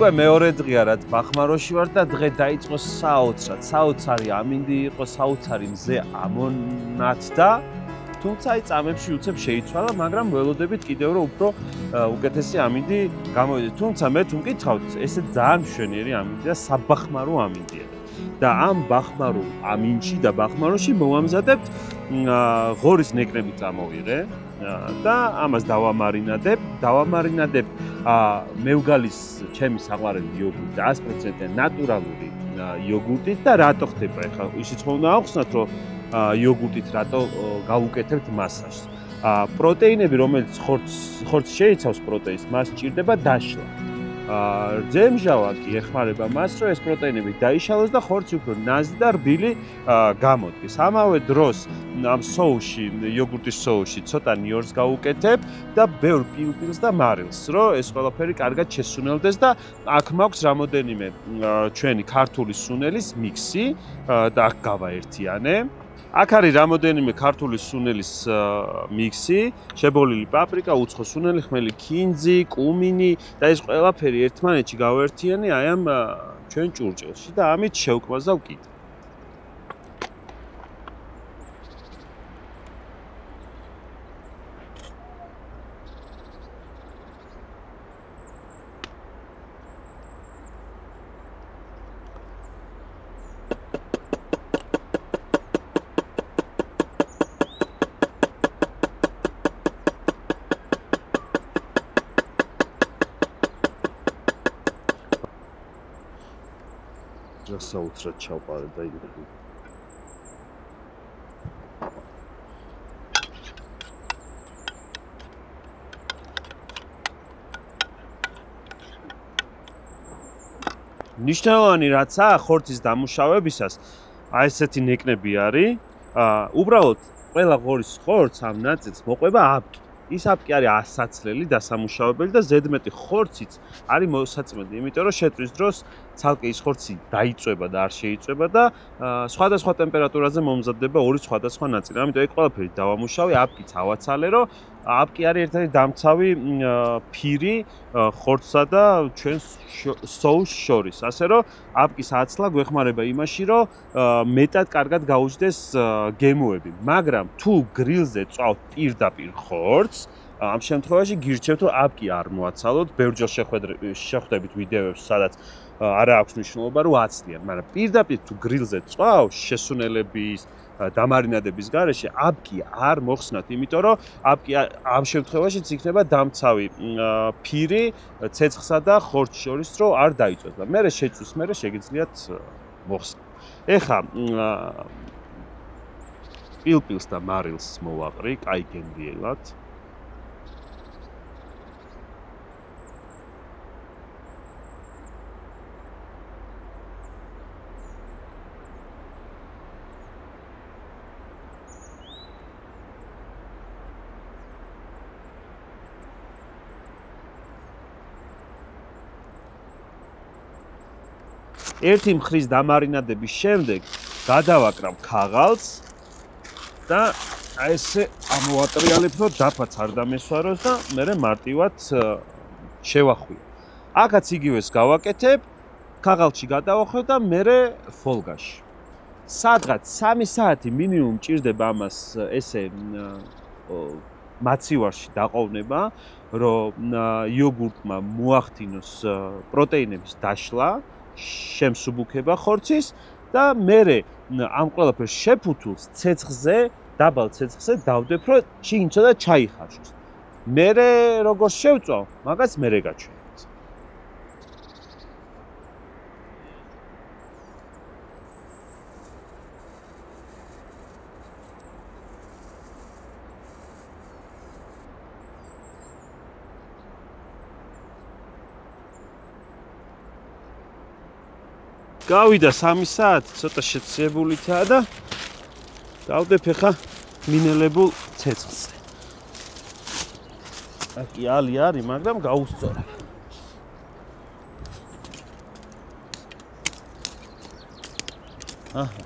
უკვე მეორე დღეა რაც ბახმაროში ვარ და დღე დაიწყო საოცრად. საოცარი ამინდი იყო, საოცარი მზე ამონათდა. თუმცა აი წამებში უცებ შეიცვალა, მაგრამ ველოდებით კიდევ რომ უფრო უკეთესი ამინდი გამოვიდა. თუმცა მე თუ მკითხავთ, ესე ძალიან მშვენიერი ამინდი და საბახმარო ამინდია. და ამ ბახმარო ამინჩი და ბახმაროში მოვამზადებთ ღორის ნეკნები წამოვიღე და ამას დავამარინადებ მევგალის ჩემი საყვარელი იოგურტი 100% ნატურალური იოგურტით და რატო ხდება ახლა ისიც ხომ უნდა ახსნათ რომ იოგურტით რატო გავუკეთებთ მასაჟს პროტეინები რომელიც ხორცს შეიცავს პროტეინს მას სჭირდება დაშლა ძემჟავა კი ეხმარება მას რომ ეს პროტეინები დაიშალოს და ხორცი უფრო ნაზი და რბილი გამოდგეს ამავე დროს ამ სოუსში იოგურტის სოუსში ცოტა ნიორს გავუკეთებ და ბევრ პილპილს და მარილს რომ ეს ყველაფერი კარგად შესუნელდეს და აქ მაქვს რამოდენიმე ჩვენი ქართული სუნელის მიქსი და აქ გავაერთიანე აქ არის რამოდენიმე ქართული სუნელის მიქსი, შებოლილი პაპრიკა, უცხო სუნელი, ხმელი ქინძი, კუმინი და ეს ყველაფერი ერთმანეთში გავაერთიანე აი ამ ჩვენ ჭურჭელში და ამით შევკვაზავ კიდე. საოცრად ჩავყარე და იგივე. ნიშნავანი რაცაა ხორცის დამუშავებისას, აი ესეთი ნეკნები არის. უბრალოდ ყველა ღორის ხორცს ამ ნაწილს მოყვება აპკი. ის აპკი არის ასაცლელი დასამუშავებელი და ზედმეტი ხორციც არის მოსაწმენდი, იმიტომ რომ შეტყვის დროს ცალკე ის ხორცი დაიწვება და არ შეიწვება და სხვადასხვა ტემპერატურაზე მომზადდება ორი სხვადასხვა ნაწილი. ამიტომ ეგ ყველაფერი დავამუშავე, აპკიც ავაცალე, რომ აპკი არის ერთ-ერთი დამცავი ფირი ხორცსა და ჩვენ სოუსს შორის. ასე რომ აპკის აცლა გვეხმარება იმაში, რომ მეტად კარგად გაუჯდეს გემოები. მაგრამ თუ გრილზე წვავთ პირდაპირ ხორცს, ამ შემთხვევაში გირჩევთ, რომ აპკი არ მოაცალოთ. ბევრჯერ შეხვდებით ვიდეოებს, სადაც არა აქვს მნიშვნელობა, რომ აცლიან, მაგრამ პირდაპირ თუ გრილზე წვავ შესუნელების დამარინადების გარეშე აპკი არ მოხსნათ, იმიტომ რომ აპკი ამ შემთხვევაშიც იქნება დამცავი ფირი ცეცხლსა და ხორცს შორის, რომ არ დაიწვეს და მერე შეწვის, მერე შეგიძლიათ მოხსნათ. ეხა პილპილს და მარილს მოვაყრი, კაი გემრიელად. ერთი მხრის დამარინადების შემდეგ გადავაკრავ ქაღალდს და აი ესე ამოვატრიალებ, რომ დაფაც არ დამესვაროს და მერე მარტივად შევახვიო. აქაც იგივეს გავაკეთებ, ქაღალდში გადავახვევ და მერე ფოლგაში. სადღაც 3 საათი მინიმუმ ჭირდება ამას ესე მაცივარში დაყოვნება, რომ იოგურტმა მოახდინოს პროტეინების დაშლა, შემსუბუქება ხორცის და მერე ამ ყველაფერს შეფუთულს ცეცხლზე, დაბალ ცეცხლზე დავდებ, რომ ჩინჩო და ჩაიხარშოს. მერე როგორ შევწვავ, მაგას მერე გაჩვენებთ. გავიდა 3 საათი, ცოტა შეცებულითაა და დავდებ ახლა მინელებულ ცეცხლზე. აკი ალი არის, მაგრამ გაუსწორებ. აჰა.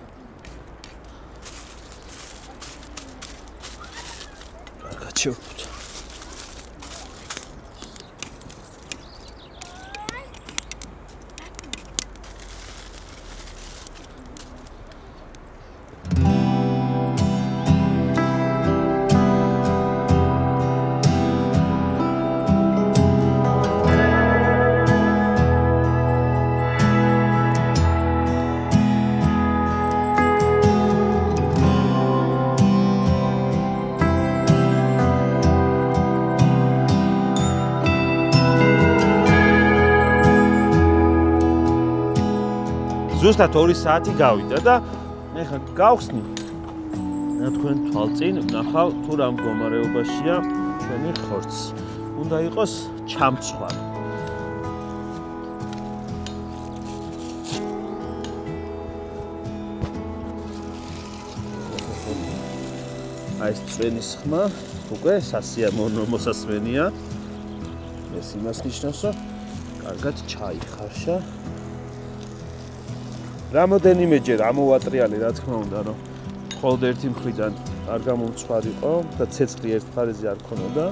კარგად შევფუთ. ზუსტად 2 საათი გავიდა და ეხლა გავხსნი თქვენ თვალწინ ნახავ თუ რა მდგომარეობაშია ჩვენი ხორცი. უნდა იყოს ჩამცხვარი. აი ეს წვენის ხმა უკვე სასიამოვნო მოსასმენია. ეს იმას ნიშნავს, რომ კარგად ჩაიხარშა. რამოდენიმეჯერ ამოვატრიალე, რა თქმა უნდა, რომ მხოლოდ ერთი მხრიდან არ გამომცხვარიყო და ცეცხლი ერთ მხარეზე არ ქონოდა.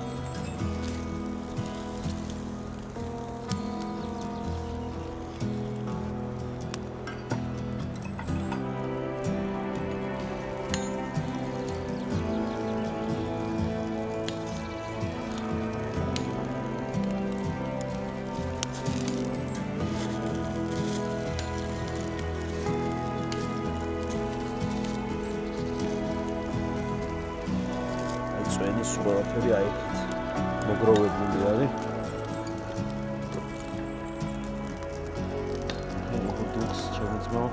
წვენის ყველაფერი აი მოგროვებული არის. ხუთს შემოწმავ.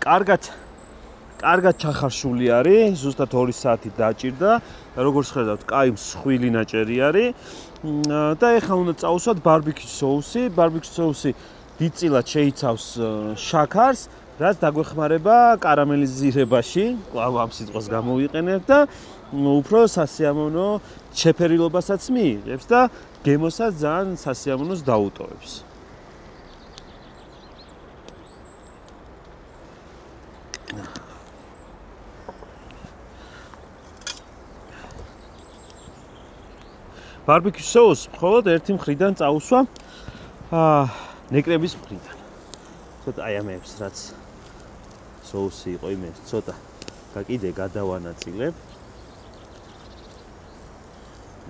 კარგად ჩახარშული არის, ზუსტად 2 საათი დაჭირდა და როგორც ხედავთ, კაი მსხვილი ნაჭერი არის. და ეხლა უნდა წავუსვათ ბარბეკიუ соуსი. ბარბეკიუ соуსი დიდწილად შეიცავს შაქარს, რაც დაგვეხმარება კარამელიზირებაში. კვლავ ამ სიტყვას გამოვიყენებ და უფრო სასიამოვნო შეფერილობასაც მიიღებს და გემოსაც ძალიან სასიამოვნოს დაუტოვებს. ბარბეკიუ соуს მხოლოდ ერთი მხრიდან წაუსვა ნეკრების მხრიდან. ცოტა აი ამებს რაც соуსი იყო იმებს ცოტა და კიდე გადავანაწილებ.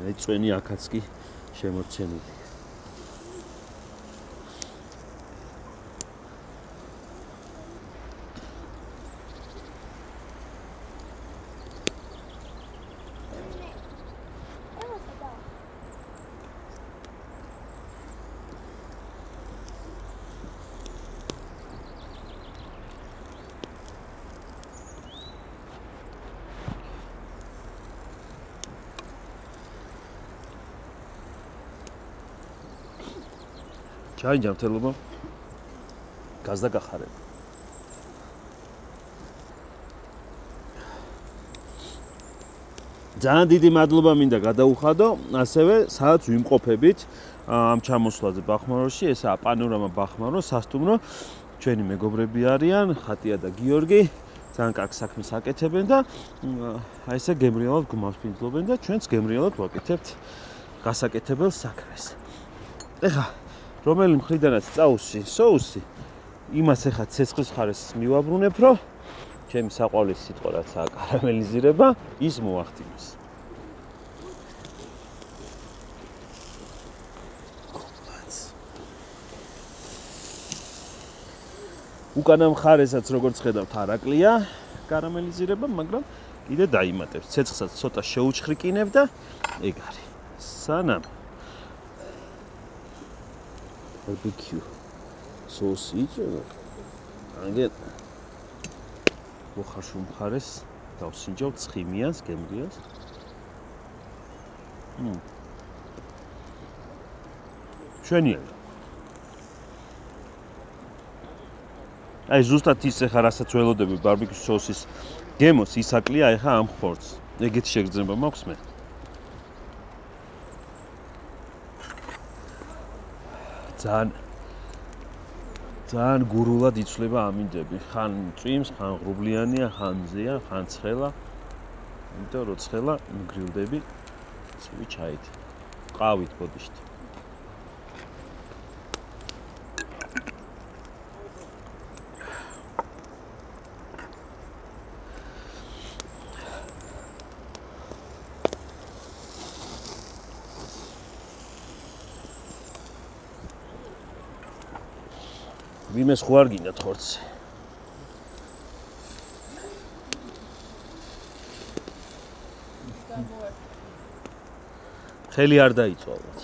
აი წვენი აქაც კი შემორჩენილი. ჩაიჯა მთელობა გაზ და გახარება. ძალიან დიდი მადლობა მინდა გადაუხადო, ასევე სადაც ვიმყოფებით ამ ჩამოსვლაზე ბახმაროში, ესაა პანორამა ბახმარო, სასტუმრო. ჩვენი მეგობრები არიან, ხატია და გიორგი, ძალიან კარგ საქმეს აკეთებენ და აი ესე გემრიელად გმავსპინძლობენ და ჩვენც გემრიელად ვაკეთებთ გასაკეთებელ საქმეს. ეხლა რომელი მხრიდანაც წაუსი соуსი, იმას ეხლა ცეცხლის ხარეს მივაბრუნებ, რომ ჩემი საყვარლის სიტყვა რაცაა კარამელიზირება, ის მოახდინოს. უკანა მხარესაც როგორც ხედავთ არაკლია კარამელიზირება, მაგრამ კიდე დაიმატებს. ცეცხლსაც ცოტა შეუჩხრიკინებ და ეგ არის. სანამ ბარბეკიუ соуსი იჭერა. აგეთ მოხარშულ მხარეს დავსინჯავ ცხიმიანს, გემრიელს. შვენიერი. აი ზუსტად ის ახლა რასაც ველოდები ბარბეკიუ соуსის გემოს ისაკლია ახლა ამ ხორცს. ეგეთი შეგრძნება მაქვს მე. ძალიან გურულად იცვლება ამინდები. ხან წვიმს, ხან ღრუბლიანია, ხან მზეა, ხან ცხელა. იმიტომ რომ ცხელა მგრილდები ცივი ჩაით. ყავით ბოდიშით. ვინმეს ხო არ გინდათ ხორცი. ხელი არ დაიწვა ალბათ.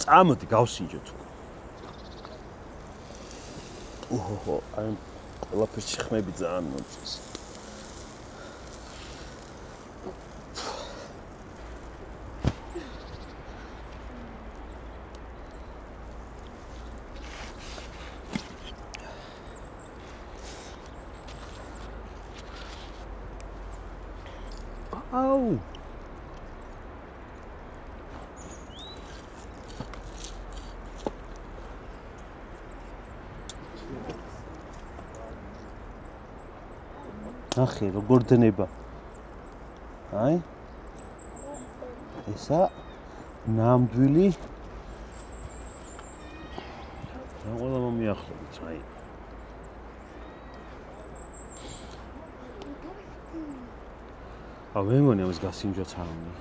წამოდი გავსინჯოთ. ოჰო, აი ყველაფერში ხმები ძალიან მომწონს. აუ ნახე როგორ დნება. აი ესა ნამდვილი რა ყველა მომიახლოვეთ აი მე მგონი ამას გასინჯვაც არ უნდა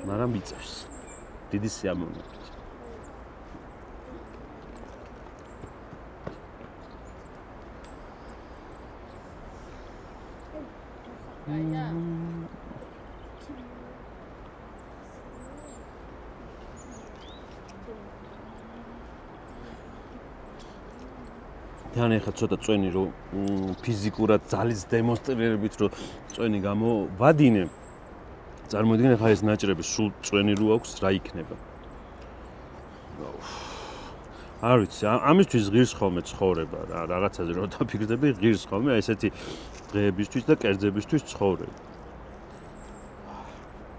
მაგრამ მიწევს დიდი სიამოვნებით. თან ეხა ცოტა წვენი რომ ფიზიკურად ძალის დემონსტრირებით რომ წვენი გამოვადინე. წარმოიდგინე ხა ეს ნაჭრები სულ წვენი რო აქვს რა იქნება. არ ვიცი, ამისთვის ღირს ხოლმე ცხოვრება რა, რაღაცაზე რომ დაფიქრდები ღირს ხოლმე ესეთი დღეებისთვის და კერძებისთვის ცხოვრება.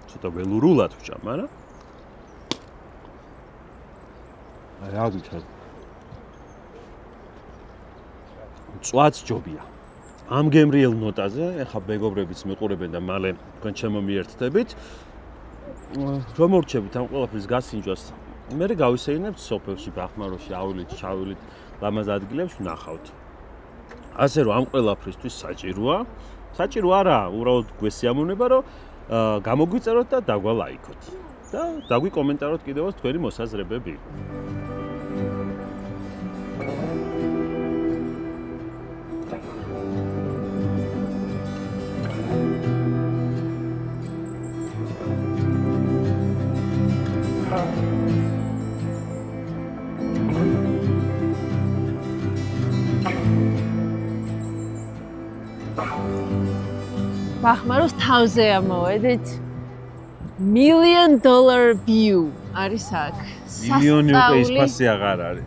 ცოტა ველურულად ვჭა, მაგრამ რა ვიცი. წვაც ჯობია. ამ გემრიელ ნოტაზე, ეხა მეგობრებიც მიყურებენ და მალე თქვენ ჩემო მიერთდებით. რომ მორჩებით ამ ყველაფრის გასინჯვას. მე გავისეირნებთ სოფელში, ბახმაროში, ავილით, ჩავილით, ლამაზ ადგილებში ვნახავთ. ასე რომ ამ ყველაფრისთვის საჭიროა. საჭირო არა, უბრალოდ გვესიამოვნება, რომ გამოგვიწეროთ და დაგვალაიქოთ. და დაგვიკომენტაროთ კიდევაც თქვენი მოსაზრებები. ბახმაროს თავზე ამოვედით. $1 million view არის აქ. მილიონი უკვე ის ფასი აღარ არის.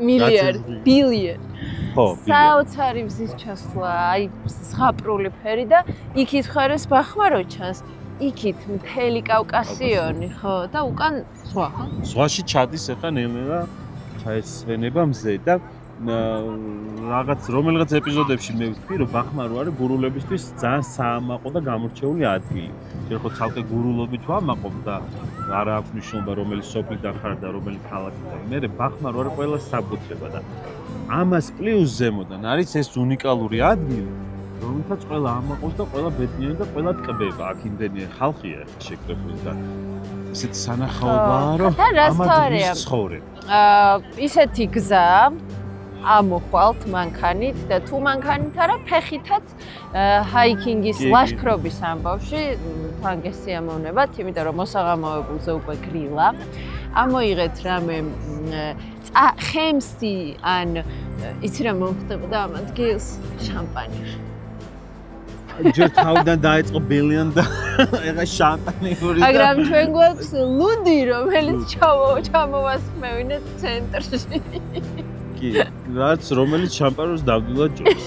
მილიარდი, ბილიონი. ხო, საოცარი მზის ჩასვლა, აი ზღაპრული ფერი და იქით ხარეს ბახმარო ჩანს. იქით მთელი კავკასიონი, ხო, და უკან ზღვა, ხო? ზღვაში ჩადის ახლა ნელ-ნელა ჩაესვენება მზე და რომელიღაც ეპიზოდებში მე ვთქვი, რომ ბახმარო არის გურულებისთვის ძალიან საამაყო და გამორჩეული ადგილი. შეხო ცალკე გურულობით ვამაყობ და არა აქვს მნიშვნელობა რომელი სოფლიდან ხარ და რომელი ქალაქიდან. მე ბახმარო არის ყველა საბუთლება და ამას პლუს ზემოდან არის ეს უნიკალური ადგილი, რომელსაც ყველა ამაყობს და ყველა ბედნიერი და ყველა ტკბება. აქ იმდენი ხალხია შეკრებილი და ესეთ სანახაობაა, რომ ამათ ცხოვრება. ისეთი გზა ამოხვალთ მანქანით და თუ მანქანით არა ფეხითაც ჰაიკინგის ლაშქრობის ამბავში თან გესიამოვნებათ, იმიტომ რომ მოსაღამოებულზე უკვე გრილა. ამოიღეთ რამე ხემსი ან იცი რა მომხდებოდა ამ ადგილს შამპანი. ჯერ თავიდან დაიწყო ბილიან და ეხა შამპანიური და მაგრამ ჩვენ გვაქვს ლუდი, რომელიც ჩამოვასხმევინეთ ცენტრში. კი, რაც რომელიც შამპანურს დავდულად ჯობს.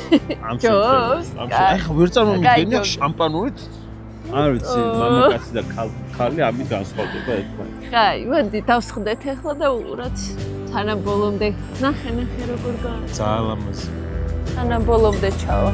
ამ შემთხვევაში. ეხა ვერ წარმომიდგენია შამპანურით არ ვიცი, მამაკაცი და ქალი ამით განსხვავდება ერთმანეთს. ხაი, მოდი დავსხდეთ ახლა და უყუროთ. თანამ ბოლომდე ნახე როგორ გააკეთა. ძალიან ლამაზი. თანამ ბოლომდე ჩავა.